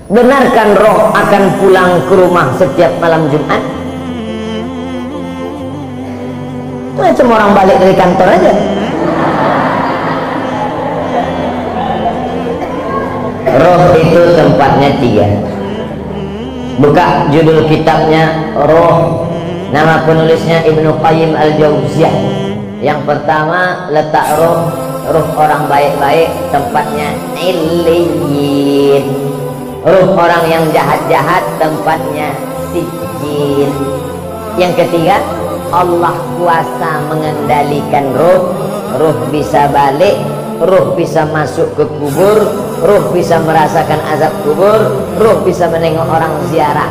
Benarkan roh akan pulang ke rumah setiap malam Jumat? Macam orang balik dari kantor aja. Roh itu tempatnya 3. Buka judul kitabnya Roh. Nama penulisnya Ibnu Qayyim Al-Jauziyah. Yang pertama, letak roh orang baik-baik tempatnya Illiyin. Roh orang yang jahat-jahat tempatnya Sijjin. Yang ketiga, Allah kuasa mengendalikan roh. Roh bisa balik, roh bisa masuk ke kubur, roh bisa merasakan azab kubur, roh bisa menengok orang ziarah.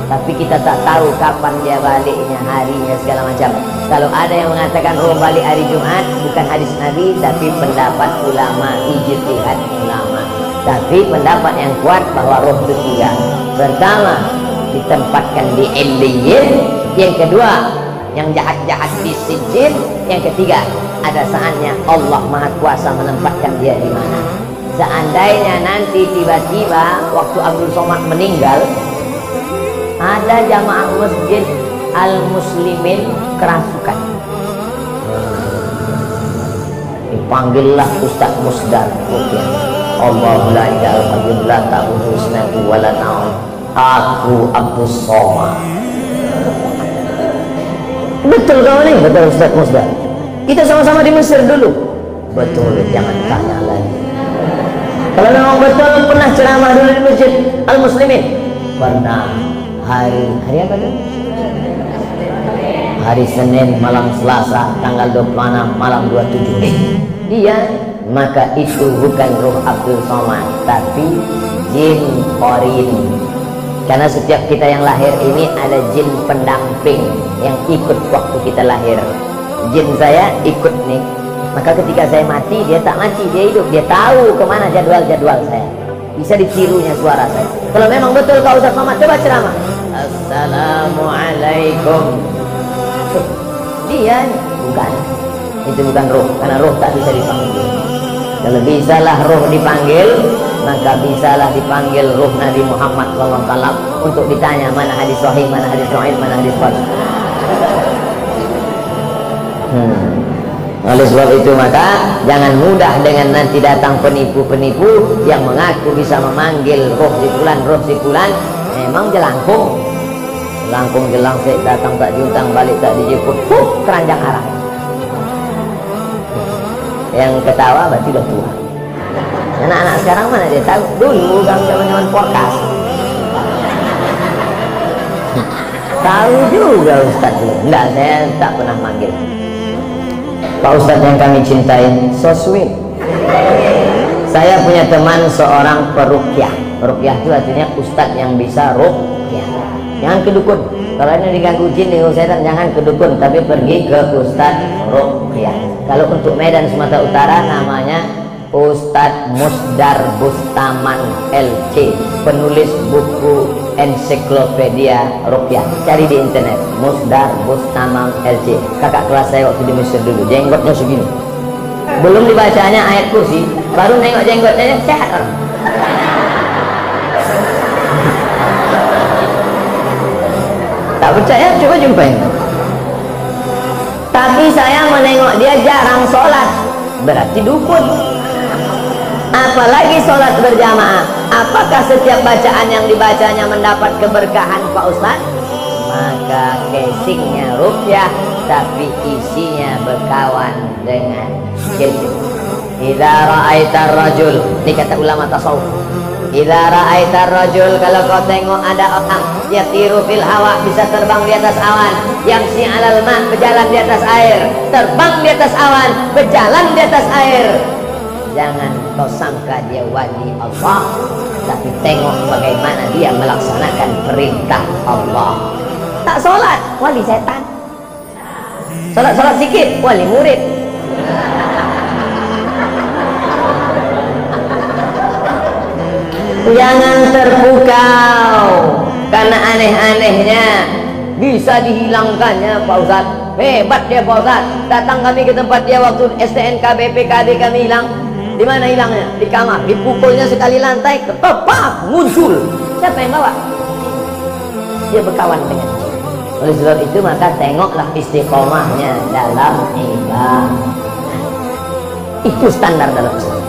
Tapi kita tak tahu kapan dia baliknya, harinya, segala macam. Kalau ada yang mengatakan roh balik hari Jumat, bukan hadis Nabi, tapi pendapat ulama, ijtihad ulama. Tapi pendapat yang kuat bahwa roh itu 3. Pertama, ditempatkan di Illiyin. Yang kedua, yang jahat-jahat di Sijjin. Yang ketiga, ada saatnya Allah Maha Kuasa menempatkan dia di mana. Seandainya nanti tiba-tiba waktu Abdul Somad meninggal, ada jamaah masjid Al-Muslimin kerasukan, dipanggillah Ustaz Musdar Rukyah. Allahu la ilaha illallah la ta'khudhuhu sinatun wa la nawm. Aku Abdul Somad. Betul kau ni? Betul Ustaz Musdar. Kita sama-sama di Mesir dulu. Betul, jangan tanya lagi. Kalau memang betul pernah ceramah dulu di masjid Al-Muslimin, pernah. Hari apa tu? Hari Senin malam Selasa tanggal 26 malam 27. Dia, maka itu bukan roh Abdul Somad, tapi jin qarin. Karena setiap kita yang lahir ini ada jin pendamping yang ikut waktu kita lahir. Jin saya ikut nih, maka ketika saya mati dia tak mati, dia hidup. Dia tahu kemana jadwal-jadwal saya, bisa ditirunya suara saya. Kalau memang betul kau Ustaz Somad, coba ceramah. Assalamualaikum. Dia bukan, itu bukan roh, karena roh tak bisa dipanggil. Kalau bisalah roh dipanggil, maka bisalah dipanggil roh Nabi Muhammad SAW untuk ditanya mana hadis sahih, mana hadis dhaif, mana hadis palsu. Oleh sebab itu maka jangan mudah dengan nanti datang penipu-penipu yang mengaku bisa memanggil roh si fulan. Memang jelangkung jelang saya datang tak diundang, balik tak dijemput, keranjang arah. Yang ketawa berarti udah tua. Anak-anak sekarang mana dia tahu? Dulu kan zaman podcast. Tahu juga Ustaz dulu. Enggak, saya tak pernah manggil. Pak Ustaz yang kami cintai, so sweet. Saya punya teman seorang peruqyah. Peruqyah itu artinya ustaz yang bisa ruqyah. Jangan ke dukun. Kalau ini diganggu jin, diganggu setan, jangan ke dukun, tapi pergi ke ustaz ruqyah. Kalau untuk Medan Sumatera Utara namanya Ustadz Musdar Bustaman LC, penulis buku ensiklopedia ruqyah. Cari di internet Musdar Bustaman LC. Kakak kelas saya waktu di Mesir dulu, jenggotnya segini. Belum dibacanya ayat kursi, baru nengok jenggotnya sehat orang. Tak percaya, coba jumpain. Tapi saya menengok dia jarang sholat, berarti dukun. Apalagi sholat berjamaah. Apakah setiap bacaan yang dibacanya mendapat keberkahan Pak Ustaz? Maka casingnya ruqyah, tapi isinya berkawan dengan jin. Idza ra'aitar rajul, ini kata ulama tasawuf. Idza ra'aitar rajul, kalau kau tengok ada orang yatiru fil hawa, bisa terbang di atas awan, yamsi 'alal ma', berjalan di atas air, terbang di atas awan, berjalan di atas air, jangan kau sangka dia wali Allah, tapi tengok bagaimana dia melaksanakan perintah Allah. Tak sholat, wali setan. Sholat sikit, wali murid. Jangan terpukau karena aneh-anehnya bisa dihilangkannya Pak Ustaz. Hebat dia Pak Ustaz. Datang kami ke tempat dia waktu STNK BPKB kami hilang. Di mana hilangnya? Di kamar. Dipukulnya sekali lantai, ketepak muncul. Siapa yang bawa? Dia berkawan dengan jin. Oleh sebab itu maka tengoklah istiqomahnya dalam ibadah. Itu standar dalam Islam.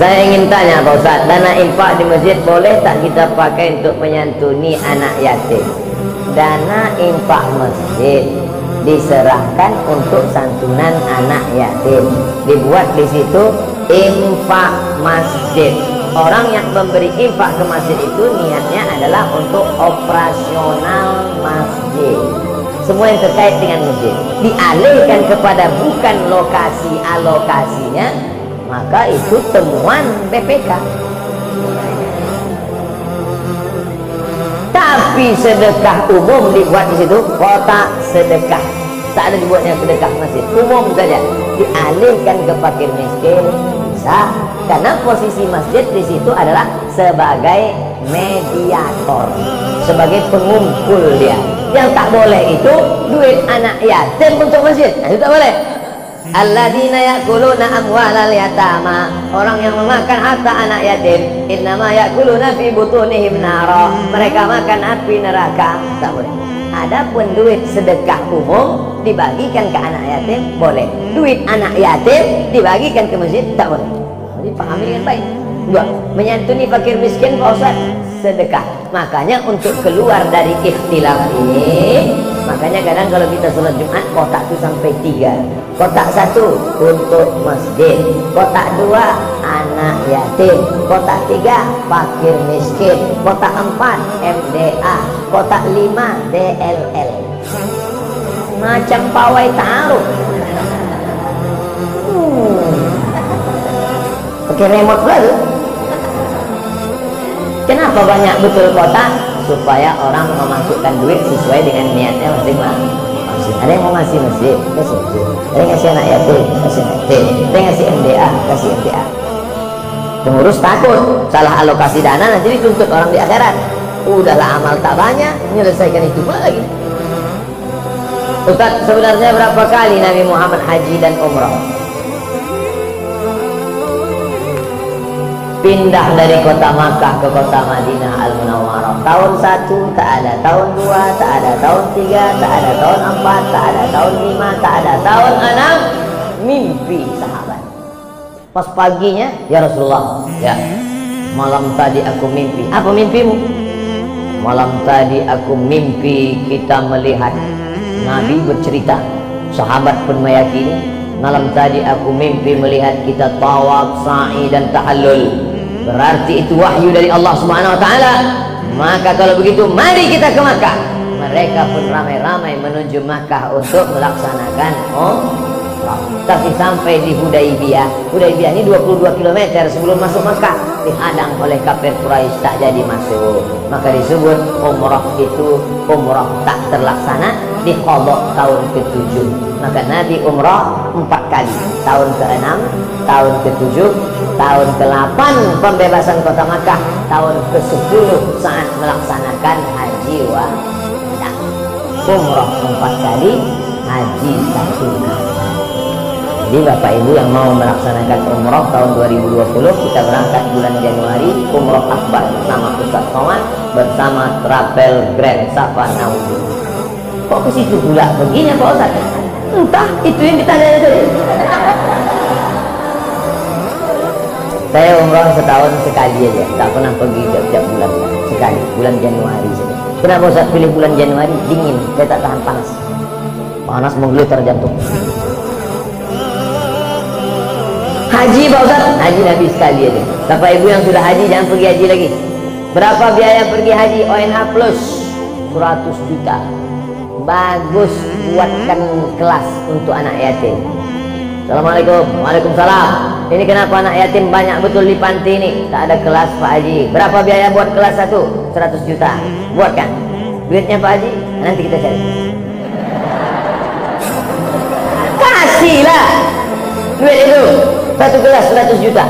Saya ingin tanya Pak Ustaz, dana infak di masjid boleh tak kita pakai untuk menyantuni anak yatim? Dana infak masjid diserahkan untuk santunan anak yatim. Dibuat di situ infak masjid. Orang yang memberi infak ke masjid itu niatnya adalah untuk operasional masjid. Semua yang terkait dengan masjid dialihkan kepada bukan lokasi alokasinya, maka itu temuan BPK. Tapi sedekah umum dibuat di situ kotak sedekah. Tak ada dibuatnya sedekah masjid, umum saja. Dialihkan ke fakir miskin bisa, karena posisi masjid di situ adalah sebagai mediator, sebagai pengumpul dia. Yang tak boleh itu duit anak yatim untuk masjid. Nah, itu tak boleh. Alladzina ya'kuluna amwalal yatama, orang yang memakan harta anak yatim, innama ya'kuluna fi butunihim nara, mereka makan api neraka. Tak boleh. Adapun duit sedekah umum dibagikan ke anak yatim boleh. Duit anak yatim dibagikan ke masjid tak boleh. Jadi pahami dengan baik. Dua, menyantuni fakir miskin Pak Ustaz, sedekah. Makanya untuk keluar dari ikhtilaf ini, makanya kadang kalau kita sholat Jumat kotak itu sampai 3. Kotak 1 untuk masjid, kotak 2 anak yatim, kotak 3 fakir miskin, kotak 4 MDA, kotak 5 DLL. Macam pawai taruh. Pakai remote pula tuh. Kenapa banyak betul kotak? Supaya orang memasukkan duit sesuai dengan niatnya masing-masing. Ada yang mau ngasih masjid, kasih masjid. Ada yang ngasih anak yatim, kasih anak yatim. Ada yang ngasih MDA, kasih MDA. Pengurus takut salah alokasi dana nanti dituntut orang di akhirat. Udahlah amal tak banyak, menyelesaikan itu pula lagi. Ustaz, sebenarnya berapa kali Nabi Muhammad haji dan umrah? Pindah dari kota Makkah ke kota Madinah Al-Munawwarah. Tahun 1 tak ada, tahun 2 tak ada, tahun 3 tak ada, tahun 4 tak ada, tahun 5 tak ada, tahun 6 mimpi sahabat. Pas paginya, ya Rasulullah, ya malam tadi aku mimpi. Apa mimpimu? Malam tadi aku mimpi kita melihat Nabi bercerita, sahabat pun meyakini. Malam tadi aku mimpi melihat kita tawaf, sa'i dan tahallul. Berarti itu wahyu dari Allah Subhanahu wa taala. Maka kalau begitu mari kita ke Makkah. Mereka pun ramai-ramai menuju Makkah untuk melaksanakan umrah. Tapi sampai di Hudaybiyah. Hudaybiyah ini 22 km sebelum masuk Makkah, dihadang oleh kafir Quraisy, tak jadi masuk. Maka disebut umrah itu umrah tak terlaksana, diqadha tahun ke-7. Maka Nabi umrah 4 kali. Tahun ke-6, tahun ke-7, tahun ke-8 pembebasan kota Makkah, tahun ke-10 saat melaksanakan haji wada. Umrah 4 kali, haji 1 kali. Jadi Bapak Ibu yang mau melaksanakan umrah tahun 2020, kita berangkat bulan Januari, umrah akbar bersama Ustaz Somad, bersama Travel Grand Safar Naudi. Kok ke situ pula begini Pak Ustaz? Entah, itu yang ditanya tadi. Saya umrah setahun sekali aja, tak pernah pergi tiap bulan, sekali, bulan Januari saja. Kenapa Ustaz pilih bulan Januari? Dingin, saya tak tahan panas. Panas menggeletar jantung. Haji Pak Ustaz, haji Nabi sekali aja. Bapak Ibu yang sudah haji jangan pergi haji lagi. Berapa biaya pergi haji ONH Plus? 100 juta. Bagus, buatkan kelas untuk anak yatim. Assalamualaikum. Waalaikumsalam. Ini kenapa anak yatim banyak betul di panti ini? Tak ada kelas Pak Haji. Berapa biaya buat kelas 1? 100 juta. Buatkan. Duitnya Pak Haji, nanti kita cari. Kasihlah duit itu. Satu kelas 100 juta.